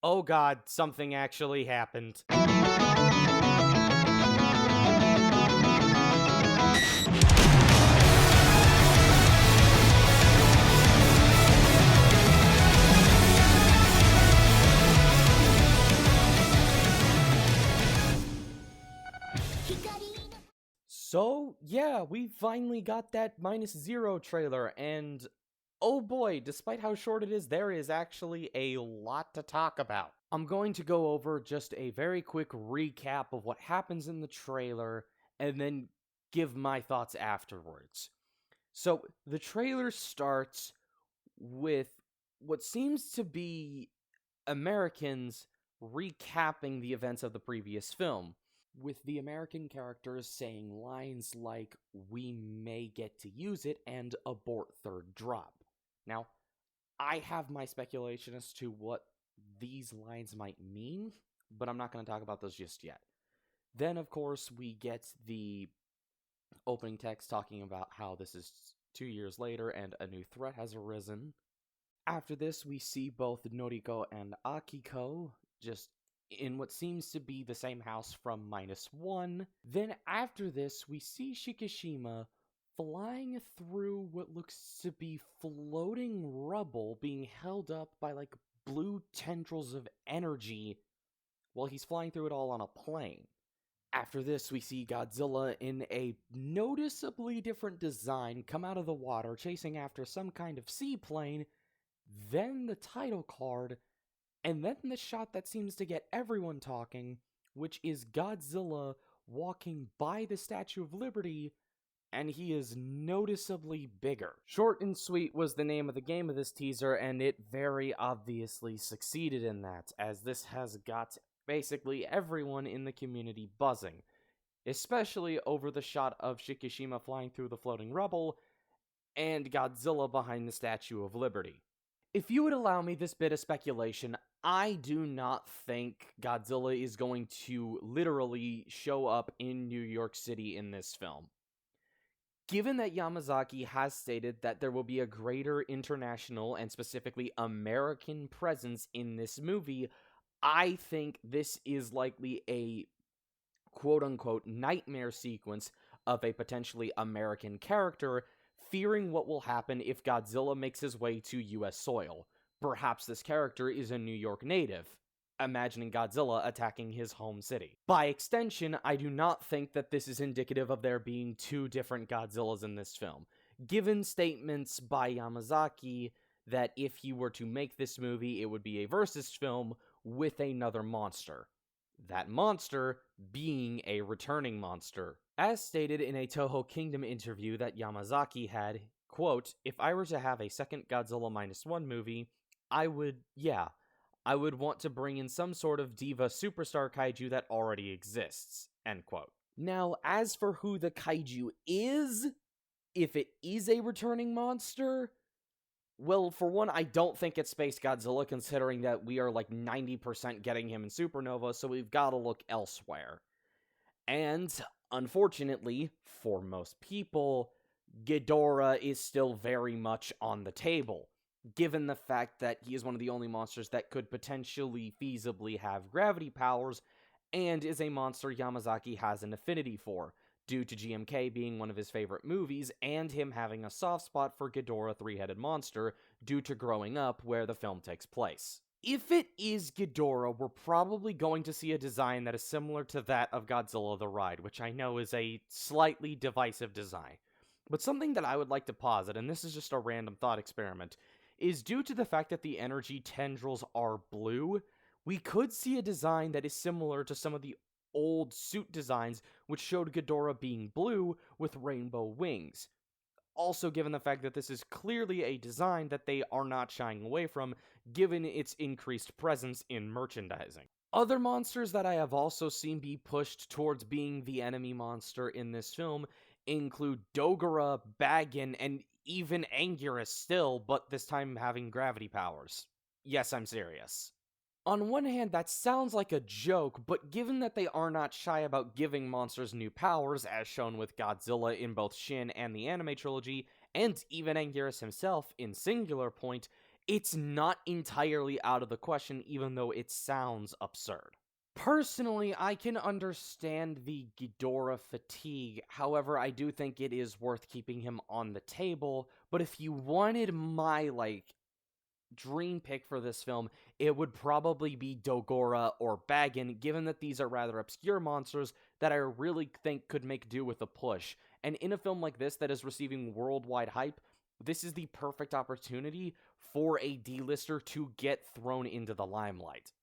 Oh god, something actually happened. So, yeah, we finally got that -0 trailer, and oh boy, despite how short it is, there is actually a lot to talk about. I'm going to go over just a very quick recap of what happens in the trailer, and then give my thoughts afterwards. So, the trailer starts with what seems to be Americans recapping the events of the previous film, with the American characters saying lines like, "We may get to use it," and "abort third drop." Now, I have my speculation as to what these lines might mean, but I'm not going to talk about those just yet. Then, of course, we get the opening text talking about how this is 2 years later and a new threat has arisen. After this, we see both Noriko and Akiko just in what seems to be the same house from -1. Then after this, we see Shikishima flying through what looks to be floating rubble being held up by like blue tendrils of energy while he's flying through it all on a plane. After this, we see Godzilla in a noticeably different design come out of the water chasing after some kind of seaplane, then the title card, and then the shot that seems to get everyone talking, which is Godzilla walking by the Statue of Liberty, and he is noticeably bigger. Short and sweet was the name of the game of this teaser, and it very obviously succeeded in that, as this has got basically everyone in the community buzzing, especially over the shot of Shikishima flying through the floating rubble and Godzilla behind the Statue of Liberty. If you would allow me this bit of speculation, I do not think Godzilla is going to literally show up in New York City in this film. Given that Yamazaki has stated that there will be a greater international and specifically American presence in this movie, I think this is likely a quote-unquote nightmare sequence of a potentially American character fearing what will happen if Godzilla makes his way to US soil. Perhaps this character is a New York native, imagining Godzilla attacking his home city. By extension, I do not think that this is indicative of there being two different Godzillas in this film, given statements by Yamazaki that if he were to make this movie, it would be a versus film with another monster. That monster being a returning monster. As stated in a Toho Kingdom interview that Yamazaki had, quote, "If I were to have a second Godzilla -1 movie, I would want to bring in some sort of diva superstar kaiju that already exists," end quote. Now, as for who the kaiju is, if it is a returning monster, well, for one, I don't think it's Space Godzilla, considering that we are like 90% getting him in Supernova, so we've got to look elsewhere. And, unfortunately, for most people, Ghidorah is still very much on the table, given the fact that he is one of the only monsters that could potentially feasibly have gravity powers, and is a monster Yamazaki has an affinity for, due to GMK being one of his favorite movies, and him having a soft spot for Ghidorah three-headed monster, due to growing up where the film takes place. If it is Ghidorah, we're probably going to see a design that is similar to that of Godzilla the Ride, which I know is a slightly divisive design. But something that I would like to posit, and this is just a random thought experiment, is due to the fact that the energy tendrils are blue, we could see a design that is similar to some of the old suit designs which showed Ghidorah being blue with rainbow wings. Also, given the fact that this is clearly a design that they are not shying away from, given its increased presence in merchandising. Other monsters that I have also seen be pushed towards being the enemy monster in this film include Dogora, Bagan, and even Anguirus still, but this time having gravity powers. Yes, I'm serious. On one hand, that sounds like a joke, but given that they are not shy about giving monsters new powers, as shown with Godzilla in both Shin and the anime trilogy, and even Anguirus himself in Singular Point, It's not entirely out of the question, even though it sounds absurd. Personally, I can understand the Ghidorah fatigue. However, I do think it is worth keeping him on the table. But if you wanted my, dream pick for this film, it would probably be Dogora or Bagan, given that these are rather obscure monsters that I really think could make do with a push. And in a film like this that is receiving worldwide hype, this is the perfect opportunity for a D-lister to get thrown into the limelight.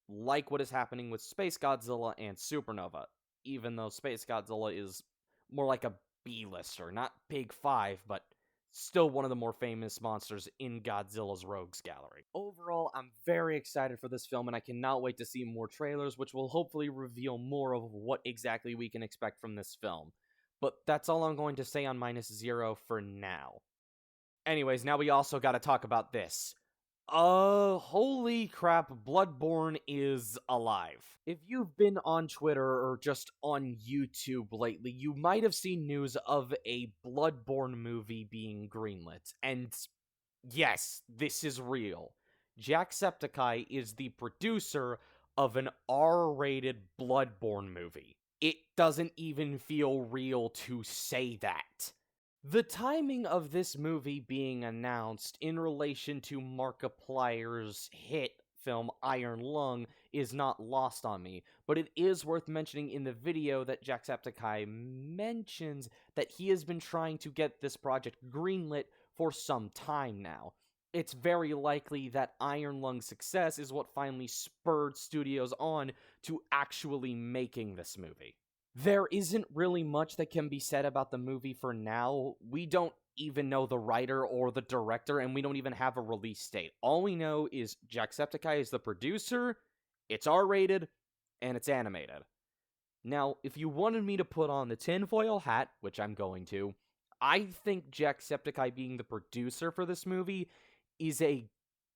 Like what is happening with Space Godzilla and Supernova, even though Space Godzilla is more like a B-lister, not Big Five, but still one of the more famous monsters in Godzilla's Rogues Gallery. Overall, I'm very excited for this film, and I cannot wait to see more trailers, which will hopefully reveal more of what exactly we can expect from this film. But that's all I'm going to say on -0 for now. Anyways, now we also gotta talk about this. Holy crap, Bloodborne is alive. If you've been on Twitter or just on YouTube lately, you might have seen news of a Bloodborne movie being greenlit. And yes, this is real. Jacksepticeye is the producer of an R-rated Bloodborne movie. It doesn't even feel real to say that. The timing of this movie being announced in relation to Markiplier's hit film Iron Lung is not lost on me, but it is worth mentioning in the video that Jacksepticeye mentions that he has been trying to get this project greenlit for some time now. It's very likely that Iron Lung's success is what finally spurred studios on to actually making this movie. There isn't really much that can be said about the movie for now. We don't even know the writer or the director, and we don't even have a release date. All we know is Jacksepticeye is the producer, it's R-rated, and it's animated. Now, if you wanted me to put on the tinfoil hat, which I'm going to, I think Jacksepticeye being the producer for this movie is a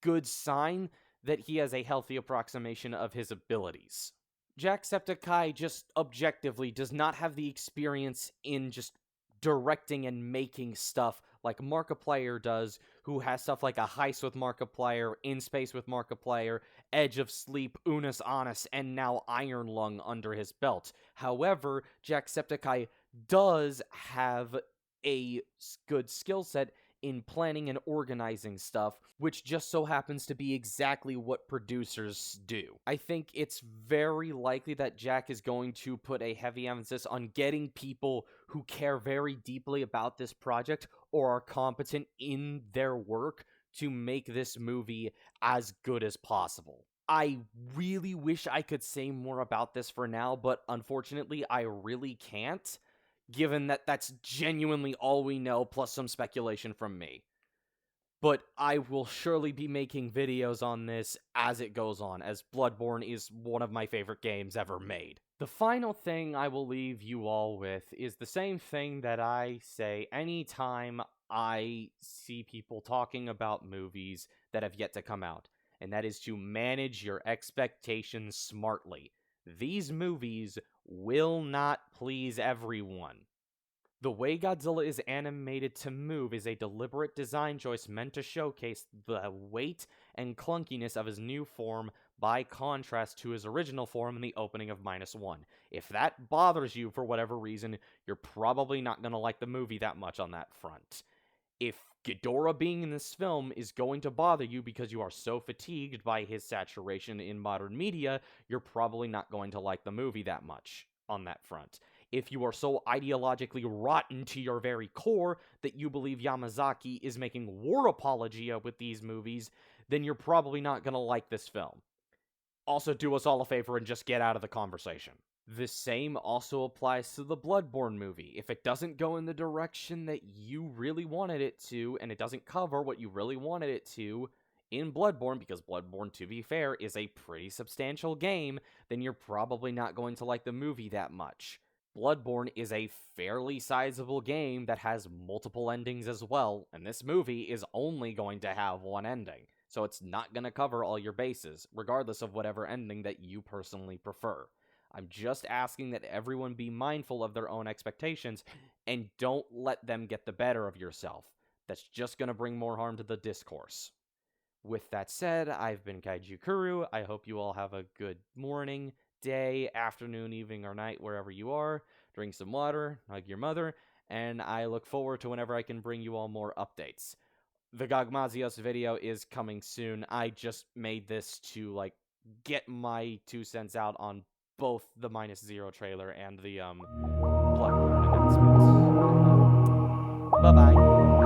good sign that he has a healthy approximation of his abilities. Jacksepticeye just objectively does not have the experience in just directing and making stuff like Markiplier does, who has stuff like A Heist with Markiplier, In Space with Markiplier, Edge of Sleep, Unus Annus, and now Iron Lung under his belt. However, Jacksepticeye does have a good skill set in planning and organizing stuff, which just so happens to be exactly what producers do. I think it's very likely that Jack is going to put a heavy emphasis on getting people who care very deeply about this project or are competent in their work to make this movie as good as possible. I really wish I could say more about this for now, but unfortunately I really can't, given that that's genuinely all we know, plus some speculation from me. But I will surely be making videos on this as it goes on, as Bloodborne is one of my favorite games ever made. The final thing I will leave you all with is the same thing that I say anytime I see people talking about movies that have yet to come out, and that is to manage your expectations smartly. These movies will not please everyone. The way Godzilla is animated to move is a deliberate design choice meant to showcase the weight and clunkiness of his new form by contrast to his original form in the opening of -1. If that bothers you for whatever reason, you're probably not going to like the movie that much on that front. If Ghidorah being in this film is going to bother you because you are so fatigued by his saturation in modern media, you're probably not going to like the movie that much on that front. If you are so ideologically rotten to your very core that you believe Yamazaki is making war apologia with these movies, then you're probably not going to like this film. Also, do us all a favor and just get out of the conversation. The same also applies to the Bloodborne movie. If it doesn't go in the direction that you really wanted it to, and it doesn't cover what you really wanted it to in Bloodborne, because Bloodborne, to be fair, is a pretty substantial game, then you're probably not going to like the movie that much. Bloodborne is a fairly sizable game that has multiple endings as well, and this movie is only going to have one ending, so it's not going to cover all your bases, regardless of whatever ending that you personally prefer. I'm just asking that everyone be mindful of their own expectations, and don't let them get the better of yourself. That's just going to bring more harm to the discourse. with that said, I've been Kaiju Kuru. I hope you all have a good morning, day, afternoon, evening, or night, wherever you are. Drink some water, hug your mother, and I look forward to whenever I can bring you all more updates. The Gogmazios video is coming soon. I just made this to, like, get my 2 cents out on both the -0 trailer and the, Bloodborne announcement. Bye-bye.